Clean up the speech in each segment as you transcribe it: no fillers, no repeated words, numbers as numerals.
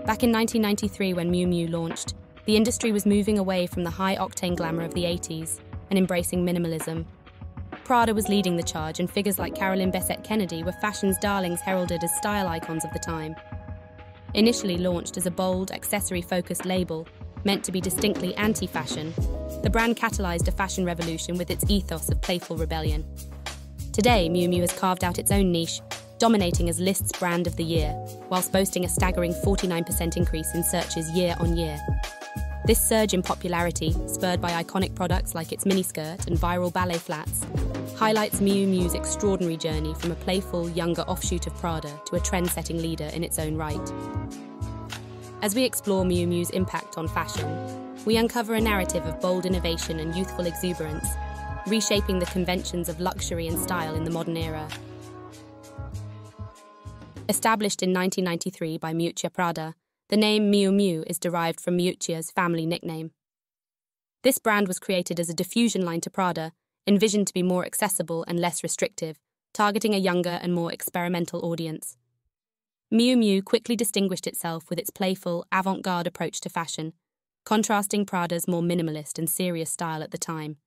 Back in 1993, when Miu Miu launched, the industry was moving away from the high-octane glamour of the 80s and embracing minimalism. Prada was leading the charge, and figures like Carolyn Bessette Kennedy were fashion's darlings heralded as style icons of the time. Initially launched as a bold, accessory-focused label, meant to be distinctly anti-fashion, the brand catalyzed a fashion revolution with its ethos of playful rebellion. Today, Miu Miu has carved out its own niche, dominating as List's brand of the year, whilst boasting a staggering 49% increase in searches year on year. This surge in popularity, spurred by iconic products like its miniskirt and viral ballet flats, highlights Miu Miu's extraordinary journey from a playful, younger offshoot of Prada to a trend-setting leader in its own right. As we explore Miu Miu's impact on fashion, we uncover a narrative of bold innovation and youthful exuberance, reshaping the conventions of luxury and style in the modern era. Established in 1993 by Miuccia Prada, the name Miu Miu is derived from Miuccia's family nickname. This brand was created as a diffusion line to Prada, envisioned to be more accessible and less restrictive, targeting a younger and more experimental audience. Miu Miu quickly distinguished itself with its playful, avant-garde approach to fashion, contrasting Prada's more minimalist and serious style at the time.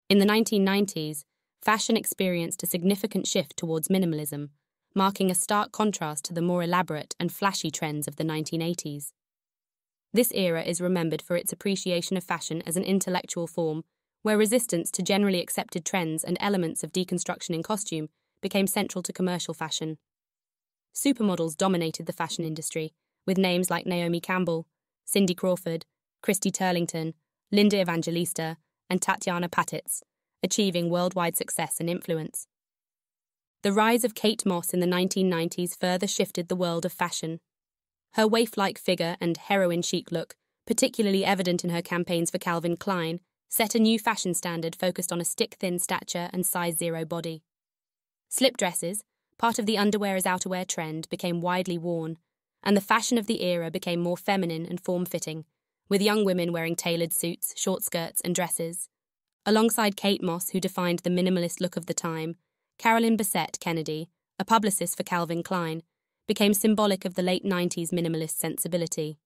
In the 1990s, fashion experienced a significant shift towards minimalism, marking a stark contrast to the more elaborate and flashy trends of the 1980s. This era is remembered for its appreciation of fashion as an intellectual form, where resistance to generally accepted trends and elements of deconstruction in costume became central to commercial fashion. Supermodels dominated the fashion industry, with names like Naomi Campbell, Cindy Crawford, Christy Turlington, Linda Evangelista, and Tatiana Patitz, achieving worldwide success and influence. The rise of Kate Moss in the 1990s further shifted the world of fashion. Her waif-like figure and heroine-chic look, particularly evident in her campaigns for Calvin Klein, set a new fashion standard focused on a stick-thin stature and size zero body. Slip dresses, part of the underwear-as-outerwear trend, became widely worn, and the fashion of the era became more feminine and form-fitting, with young women wearing tailored suits, short skirts, and dresses. Alongside Kate Moss, who defined the minimalist look of the time, Carolyn Bessette Kennedy, a publicist for Calvin Klein, became symbolic of the late 90s minimalist sensibility.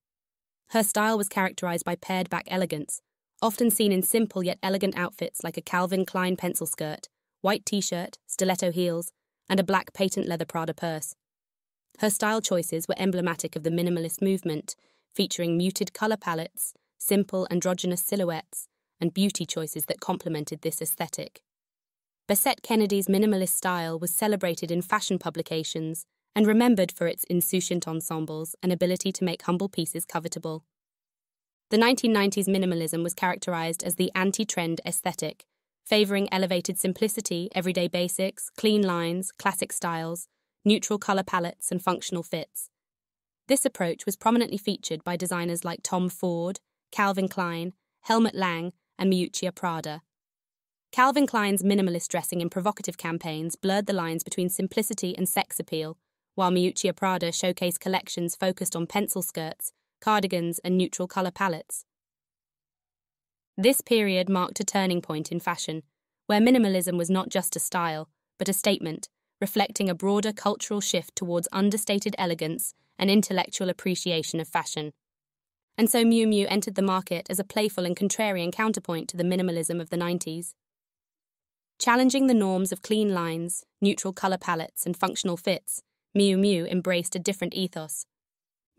Her style was characterized by pared-back elegance, often seen in simple yet elegant outfits like a Calvin Klein pencil skirt, white t-shirt, stiletto heels, and a black patent leather Prada purse. Her style choices were emblematic of the minimalist movement, featuring muted color palettes, simple androgynous silhouettes, and beauty choices that complemented this aesthetic. Bessette Kennedy's minimalist style was celebrated in fashion publications and remembered for its insouciant ensembles and ability to make humble pieces covetable. The 1990s minimalism was characterized as the anti-trend aesthetic, favoring elevated simplicity, everyday basics, clean lines, classic styles, neutral color palettes, and functional fits. This approach was prominently featured by designers like Tom Ford, Calvin Klein, Helmut Lang, and Miuccia Prada. Calvin Klein's minimalist dressing in provocative campaigns blurred the lines between simplicity and sex appeal, while Miuccia Prada showcased collections focused on pencil skirts, cardigans, and neutral color palettes. This period marked a turning point in fashion, where minimalism was not just a style, but a statement, reflecting a broader cultural shift towards understated elegance and intellectual appreciation of fashion. And so Miu Miu entered the market as a playful and contrarian counterpoint to the minimalism of the 90s. Challenging the norms of clean lines, neutral color palettes, and functional fits, Miu Miu embraced a different ethos.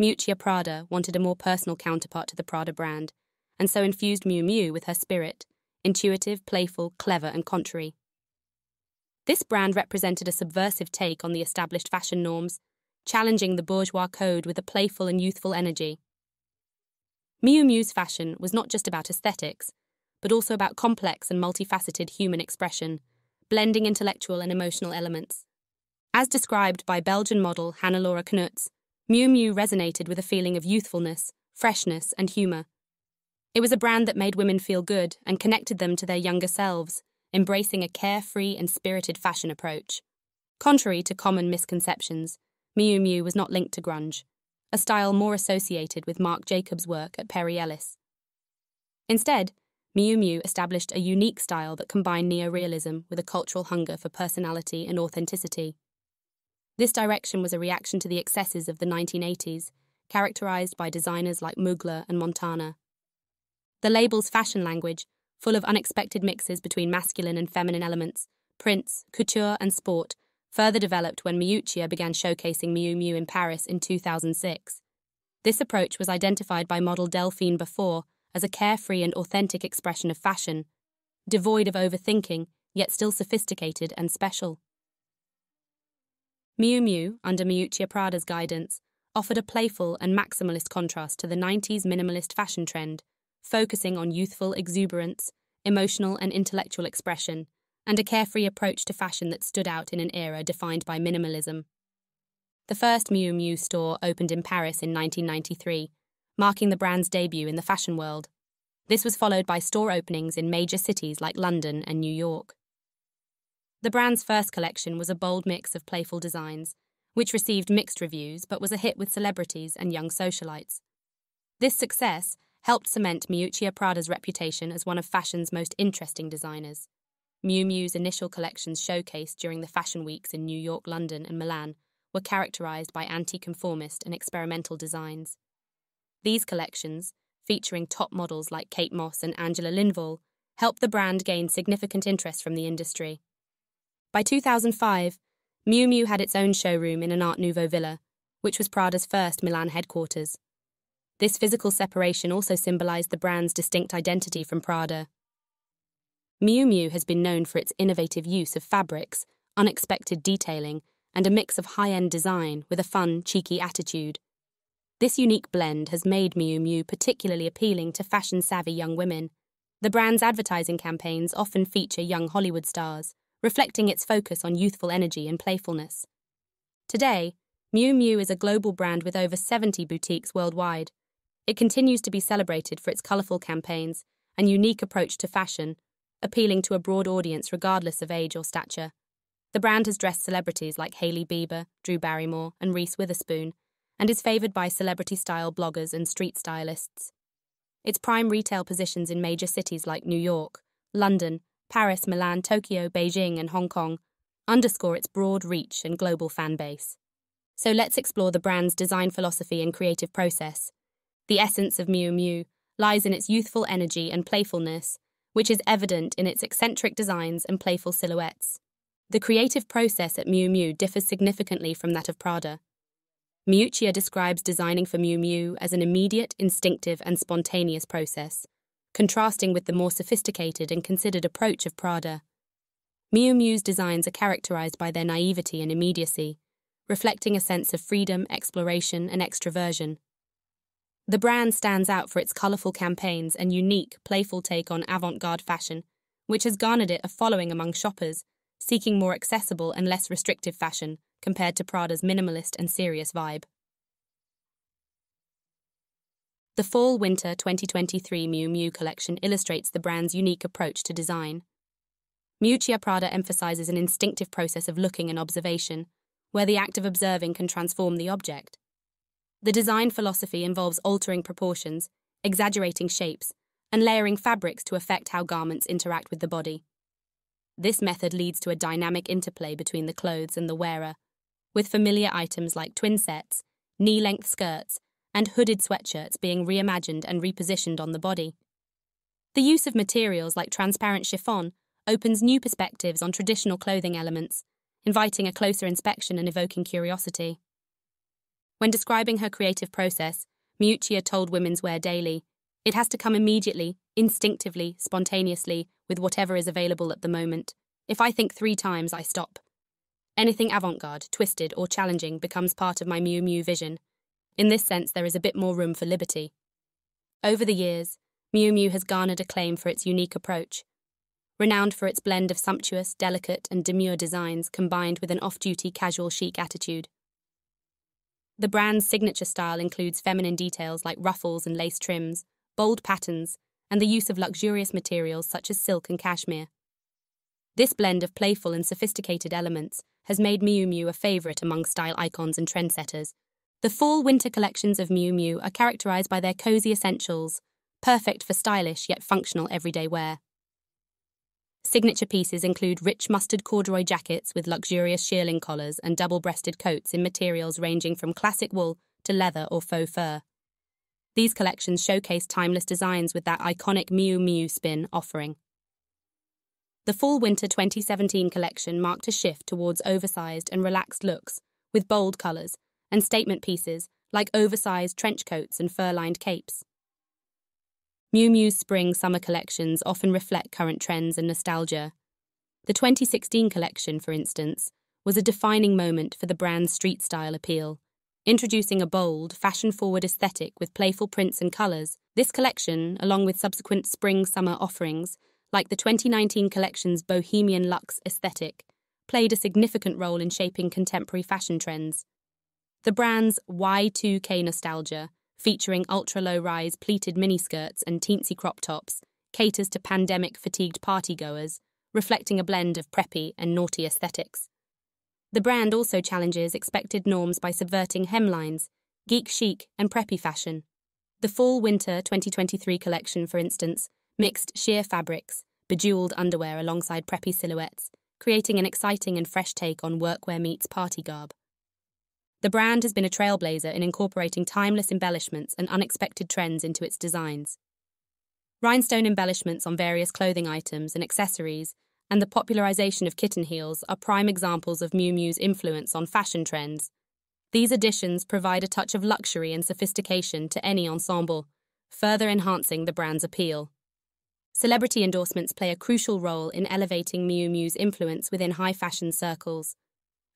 Miuccia Prada wanted a more personal counterpart to the Prada brand, and so infused Miu Miu with her spirit, intuitive, playful, clever, and contrary. This brand represented a subversive take on the established fashion norms, challenging the bourgeois code with a playful and youthful energy. Miu Miu's fashion was not just about aesthetics, but also about complex and multifaceted human expression, blending intellectual and emotional elements. As described by Belgian model Hannelore Knutz, Miu Miu resonated with a feeling of youthfulness, freshness, and humour. It was a brand that made women feel good and connected them to their younger selves, embracing a carefree and spirited fashion approach. Contrary to common misconceptions, Miu Miu was not linked to grunge, a style more associated with Marc Jacobs' work at Perry Ellis. Instead, Miu Miu established a unique style that combined neorealism with a cultural hunger for personality and authenticity. This direction was a reaction to the excesses of the 1980s, characterized by designers like Mugler and Montana. The label's fashion language, full of unexpected mixes between masculine and feminine elements, prints, couture, and sport, further developed when Miuccia began showcasing Miu Miu in Paris in 2006. This approach was identified by model Delphine Beaufort as a carefree and authentic expression of fashion, devoid of overthinking, yet still sophisticated and special. Miu Miu, under Miuccia Prada's guidance, offered a playful and maximalist contrast to the 90's minimalist fashion trend, focusing on youthful exuberance, emotional and intellectual expression, and a carefree approach to fashion that stood out in an era defined by minimalism. The first Miu Miu store opened in Paris in 1993, marking the brand's debut in the fashion world. This was followed by store openings in major cities like London and New York. The brand's first collection was a bold mix of playful designs, which received mixed reviews but was a hit with celebrities and young socialites. This success helped cement Miuccia Prada's reputation as one of fashion's most interesting designers. Miu Miu's initial collections showcased during the fashion weeks in New York, London, and Milan were characterized by anti-conformist and experimental designs. These collections, featuring top models like Kate Moss and Angela Lindvall, helped the brand gain significant interest from the industry. By 2005, Miu Miu had its own showroom in an Art Nouveau villa, which was Prada's first Milan headquarters. This physical separation also symbolized the brand's distinct identity from Prada. Miu Miu has been known for its innovative use of fabrics, unexpected detailing, and a mix of high-end design with a fun, cheeky attitude. This unique blend has made Miu Miu particularly appealing to fashion-savvy young women. The brand's advertising campaigns often feature young Hollywood stars, reflecting its focus on youthful energy and playfulness. Today, Miu Miu is a global brand with over 70 boutiques worldwide. It continues to be celebrated for its colourful campaigns and unique approach to fashion, appealing to a broad audience regardless of age or stature. The brand has dressed celebrities like Hailey Bieber, Drew Barrymore, and Reese Witherspoon, and is favoured by celebrity-style bloggers and street stylists. Its prime retail positions in major cities like New York, London, Paris, Milan, Tokyo, Beijing, and Hong Kong underscore its broad reach and global fan base. So let's explore the brand's design philosophy and creative process. The essence of Miu Miu lies in its youthful energy and playfulness, which is evident in its eccentric designs and playful silhouettes. The creative process at Miu Miu differs significantly from that of Prada. Miuccia describes designing for Miu Miu as an immediate, instinctive, and spontaneous process, contrasting with the more sophisticated and considered approach of Prada. Miu Miu's designs are characterized by their naivety and immediacy, reflecting a sense of freedom, exploration, and extroversion. The brand stands out for its colorful campaigns and unique, playful take on avant-garde fashion, which has garnered it a following among shoppers seeking more accessible and less restrictive fashion compared to Prada's minimalist and serious vibe. The Fall-Winter 2023 Miu Miu collection illustrates the brand's unique approach to design. Miuccia Prada emphasizes an instinctive process of looking and observation, where the act of observing can transform the object. The design philosophy involves altering proportions, exaggerating shapes, and layering fabrics to affect how garments interact with the body. This method leads to a dynamic interplay between the clothes and the wearer, with familiar items like twin sets, knee-length skirts, and hooded sweatshirts being reimagined and repositioned on the body. The use of materials like transparent chiffon opens new perspectives on traditional clothing elements, inviting a closer inspection and evoking curiosity. When describing her creative process, Miuccia told Women's Wear Daily, "It has to come immediately, instinctively, spontaneously, with whatever is available at the moment. If I think 3 times, I stop. Anything avant-garde, twisted, or challenging becomes part of my Miu Miu vision. In this sense, there is a bit more room for liberty." Over the years, Miu Miu has garnered acclaim for its unique approach. Renowned for its blend of sumptuous, delicate, and demure designs combined with an off-duty, casual chic attitude. The brand's signature style includes feminine details like ruffles and lace trims, bold patterns, and the use of luxurious materials such as silk and cashmere. This blend of playful and sophisticated elements has made Miu Miu a favorite among style icons and trendsetters. The fall-winter collections of Miu Miu are characterized by their cozy essentials, perfect for stylish yet functional everyday wear. Signature pieces include rich mustard corduroy jackets with luxurious shearling collars and double-breasted coats in materials ranging from classic wool to leather or faux fur. These collections showcase timeless designs with that iconic Miu Miu spin offering. The Fall-Winter 2017 collection marked a shift towards oversized and relaxed looks, with bold colours and statement pieces like oversized trench coats and fur-lined capes. Miu Miu's spring-summer collections often reflect current trends and nostalgia. The 2016 collection, for instance, was a defining moment for the brand's street-style appeal, introducing a bold, fashion-forward aesthetic with playful prints and colours. This collection, along with subsequent spring-summer offerings, like the 2019 collection's bohemian luxe aesthetic, played a significant role in shaping contemporary fashion trends. The brand's Y2K nostalgia, featuring ultra-low-rise pleated miniskirts and teensy crop tops, caters to pandemic-fatigued partygoers, reflecting a blend of preppy and naughty aesthetics. The brand also challenges expected norms by subverting hemlines, geek chic, and preppy fashion. The Fall-Winter 2023 collection, for instance, mixed sheer fabrics, bejeweled underwear alongside preppy silhouettes, creating an exciting and fresh take on workwear meets party garb. The brand has been a trailblazer in incorporating timeless embellishments and unexpected trends into its designs. Rhinestone embellishments on various clothing items and accessories and the popularization of kitten heels are prime examples of Miu Miu's influence on fashion trends. These additions provide a touch of luxury and sophistication to any ensemble, further enhancing the brand's appeal. Celebrity endorsements play a crucial role in elevating Miu Miu's influence within high fashion circles.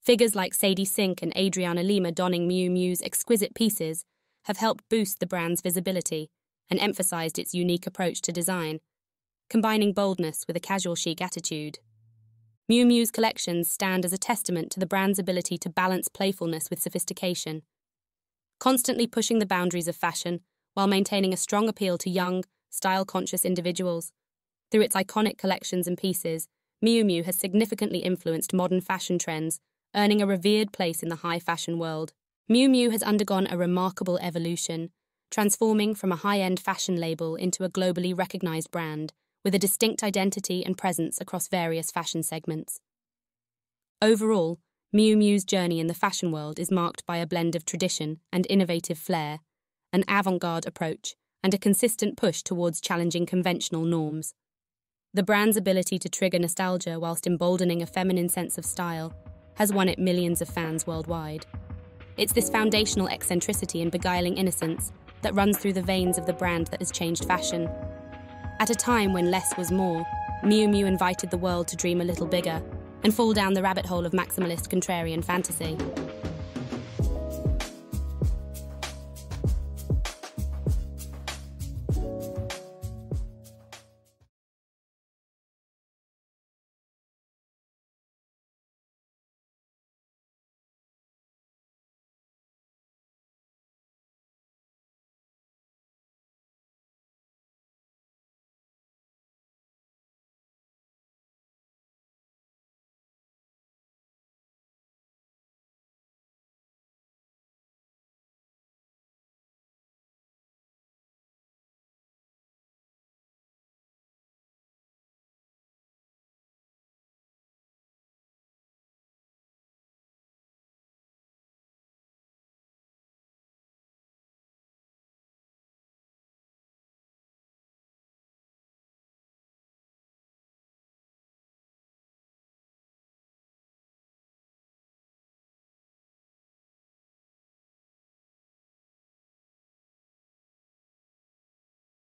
Figures like Sadie Sink and Adriana Lima donning Miu Miu's exquisite pieces have helped boost the brand's visibility and emphasized its unique approach to design, combining boldness with a casual chic attitude. Miu Miu's collections stand as a testament to the brand's ability to balance playfulness with sophistication, constantly pushing the boundaries of fashion while maintaining a strong appeal to young, style-conscious individuals. Through its iconic collections and pieces, Miu Miu has significantly influenced modern fashion trends, earning a revered place in the high fashion world. Miu Miu has undergone a remarkable evolution, transforming from a high-end fashion label into a globally recognized brand, with a distinct identity and presence across various fashion segments. Overall, Miu Miu's journey in the fashion world is marked by a blend of tradition and innovative flair, an avant-garde approach, and a consistent push towards challenging conventional norms. The brand's ability to trigger nostalgia whilst emboldening a feminine sense of style has won it millions of fans worldwide. It's this foundational eccentricity and beguiling innocence that runs through the veins of the brand that has changed fashion. At a time when less was more, Miu Miu invited the world to dream a little bigger and fall down the rabbit hole of maximalist contrarian fantasy.